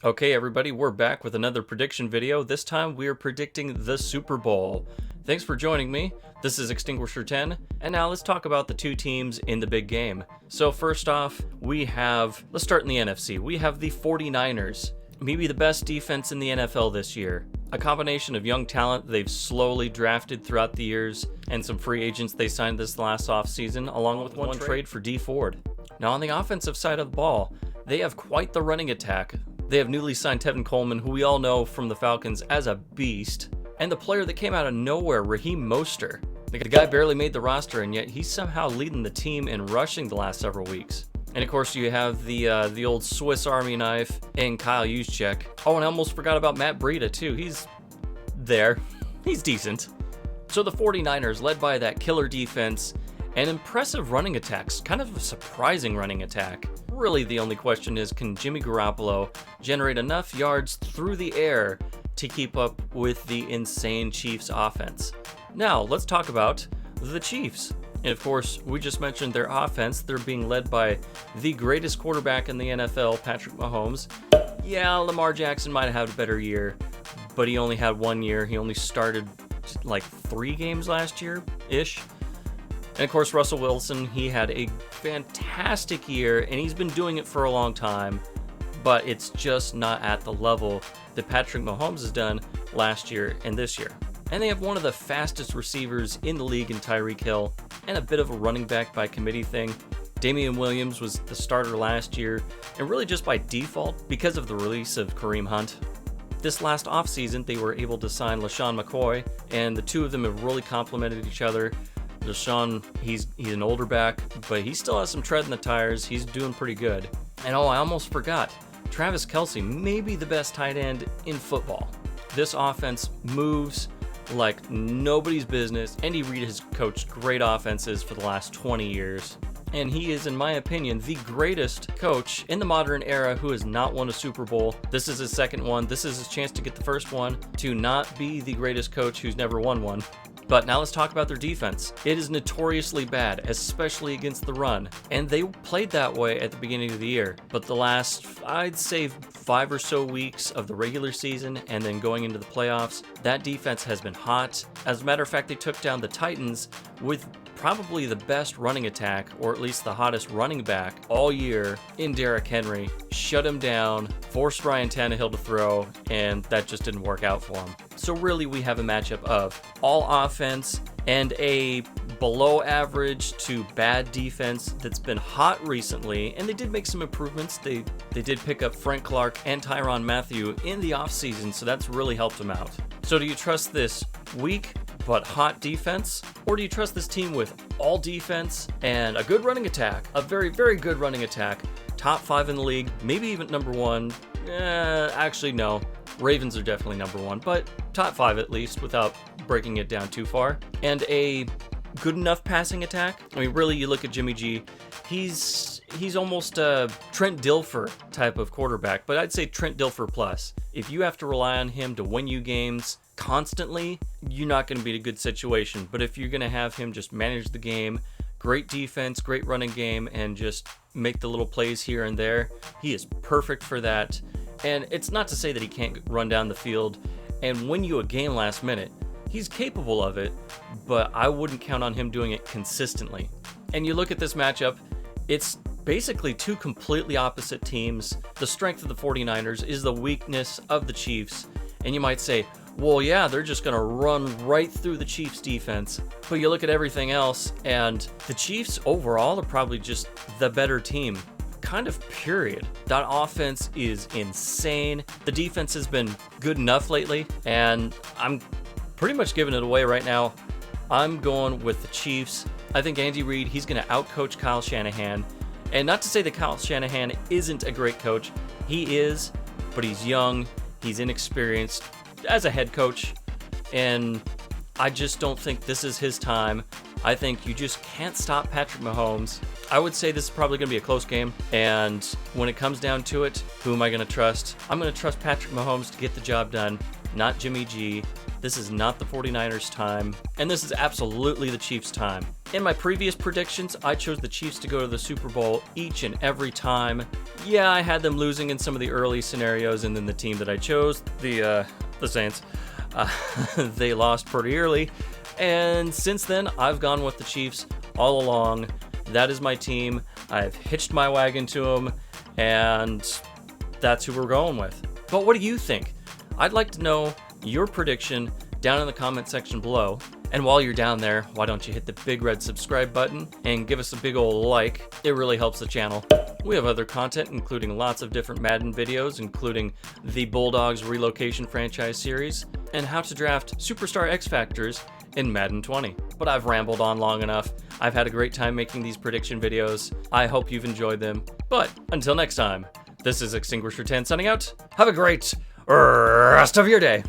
Okay, everybody, we're back with another prediction video. This time we are predicting the Super Bowl. Thanks for joining me. This is Extinguisher 10, and now let's talk about the two teams in the big game. So first off, let's start in the NFC. We have the 49ers, maybe the best defense in the NFL this year. A combination of young talent they've slowly drafted throughout the years, and some free agents they signed this last offseason, along with one trade for D Ford. Now on the offensive side of the ball, they have quite the running attack. They have newly signed Tevin Coleman, who we all know from the Falcons as a beast, and the player that came out of nowhere, Raheem Mostert. The guy barely made the roster, and yet he's somehow leading the team in rushing the last several weeks. And of course, you have the old Swiss Army knife in Kyle Juszczyk. Oh, and I almost forgot about Matt Breida too. He's there. He's decent. So the 49ers, led by that killer defense and impressive running attacks, kind of a surprising running attack. Really, the only question is, can Jimmy Garoppolo generate enough yards through the air to keep up with the insane Chiefs offense? Now, let's talk about the Chiefs. And of course, we just mentioned their offense. They're being led by the greatest quarterback in the NFL, Patrick Mahomes. Yeah, Lamar Jackson might have had a better year, but he only had 1 year. He only started like 3 games last year-ish. And of course, Russell Wilson, he had a fantastic year, and he's been doing it for a long time, but it's just not at the level that Patrick Mahomes has done last year and this year. And they have one of the fastest receivers in the league in Tyreek Hill, and a bit of a running back by committee thing. Damian Williams was the starter last year, and really just by default because of the release of Kareem Hunt. This last offseason, they were able to sign LaShawn McCoy, and the two of them have really complemented each other. LaShawn, he's an older back, but he still has some tread in the tires. He's doing pretty good. And oh, I almost forgot. Travis Kelce may be the best tight end in football. This offense moves like nobody's business. Andy Reid has coached great offenses for the last 20 years. And he is, in my opinion, the greatest coach in the modern era who has not won a Super Bowl. This is his second one. This is his chance to get the first one, to not be the greatest coach who's never won one. But now let's talk about their defense. It is notoriously bad, especially against the run. And they played that way at the beginning of the year. But the last, I'd say, 5 or so weeks of the regular season and then going into the playoffs, that defense has been hot. As a matter of fact, they took down the Titans with probably the best running attack, or at least the hottest running back all year in Derrick Henry. Shut him down, forced Ryan Tannehill to throw, and that just didn't work out for him. So really, we have a matchup of all offense and a below average to bad defense that's been hot recently, and they did make some improvements. They did pick up Frank Clark and Tyrann Mathieu in the offseason, so that's really helped them out. So do you trust this weak but hot defense, or do you trust this team with all defense and a good running attack, a very, very good running attack, top 5 in the league, maybe even number 1? Actually, no. Ravens are definitely number 1, but top 5 at least, without breaking it down too far. And a good enough passing attack. I mean, really, you look at Jimmy G, he's almost a Trent Dilfer type of quarterback, but I'd say Trent Dilfer plus. If you have to rely on him to win you games constantly, you're not going to be in a good situation. But if you're going to have him just manage the game, great defense, great running game, and just make the little plays here and there, he is perfect for that. And it's not to say that he can't run down the field and win you a game last minute. He's capable of it, but I wouldn't count on him doing it consistently. And you look at this matchup, it's basically two completely opposite teams. The strength of the 49ers is the weakness of the Chiefs. And you might say, well, yeah, they're just going to run right through the Chiefs defense. But you look at everything else, and the Chiefs overall are probably just the better team. Kind of period. That offense is insane. The defense has been good enough lately, and I'm pretty much giving it away right now. I'm going with the Chiefs. I think Andy Reid, he's going to outcoach Kyle Shanahan. And not to say that Kyle Shanahan isn't a great coach. He is, but he's young. He's inexperienced as a head coach. And I just don't think this is his time. I think you just can't stop Patrick Mahomes. I would say this is probably going to be a close game. And when it comes down to it, who am I going to trust? I'm going to trust Patrick Mahomes to get the job done, not Jimmy G. This is not the 49ers' time, and this is absolutely the Chiefs' time. In my previous predictions, I chose the Chiefs to go to the Super Bowl each and every time. Yeah, I had them losing in some of the early scenarios, and then the team that I chose, the Saints, they lost pretty early. And since then, I've gone with the Chiefs all along. That is my team. I've hitched my wagon to them, and that's who we're going with. But what do you think? I'd like to know your prediction down in the comment section below. And while you're down there, why don't you hit the big red subscribe button and give us a big old like. It really helps the channel. We have other content, including lots of different Madden videos, including the Bulldogs relocation franchise series and how to draft Superstar X Factors in Madden 20. But I've rambled on long enough. I've had a great time making these prediction videos. I hope you've enjoyed them. But until next time, this is Extinguisher 10 signing out. Have a great rest of your day.